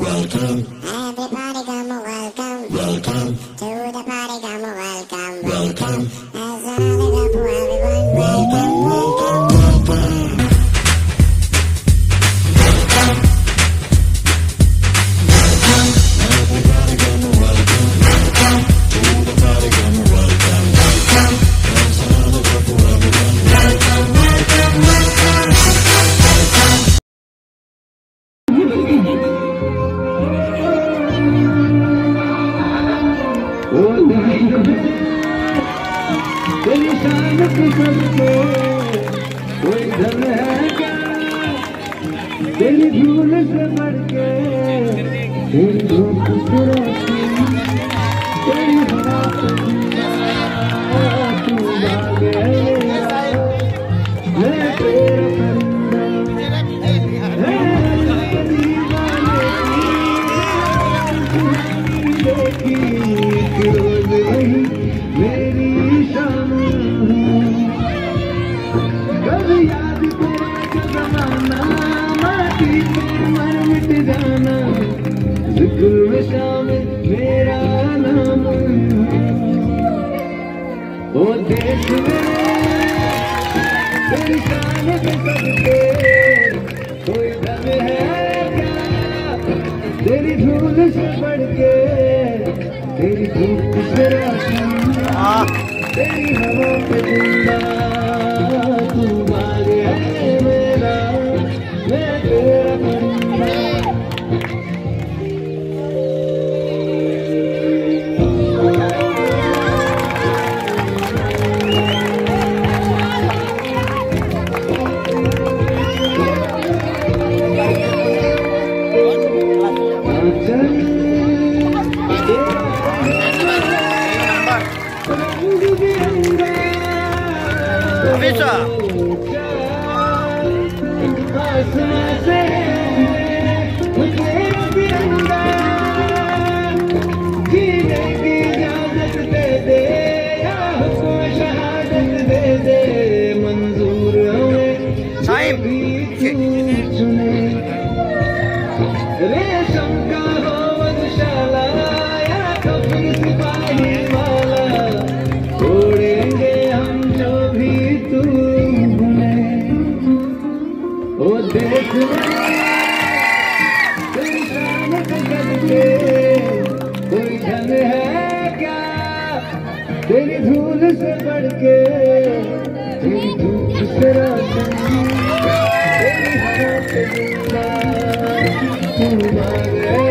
welcome. Everybody come welcome. Welcome to the party, come welcome. Welcome. As I look up for everyone, welcome, welcome, welcome. Everybody come welcome. Welcome to the party, come welcome. Welcome. As I look up for everyone, welcome, welcome, welcome. तेरी शान की सबको कोई धन है क्या, तेरी धूल से बढ़ के तेरी धूप से रोशनी, तेरी हवा से जिंदा तू भाग है मेरा, मैं तेरा परिंदा है दीवाने की रोज वही मेरी शान। कभी याद तेरा जमाना माटी में मर मिट जाना, जिक्र में शामिल मेरा नाम। ओ देश में तेरी शान पे सबके कोई दम है क्या, तेरी धूल से बढ़ के तेरी धूप से रोशन, तेरी हवा पे जिंदा तू भाग है मेरा, मैं तेरा परिंदा। रेशम का हो मधुशाला या कफन सिपाही वाला, छोड़ेंगे हम जो भी तू भूले। ओ देश तेरी शान पे करके कोई धन है क्या, तेरी धूल से बढ़ के तेरी धूप से रोशन, तेरी हवा पे जिंदा तू भाग है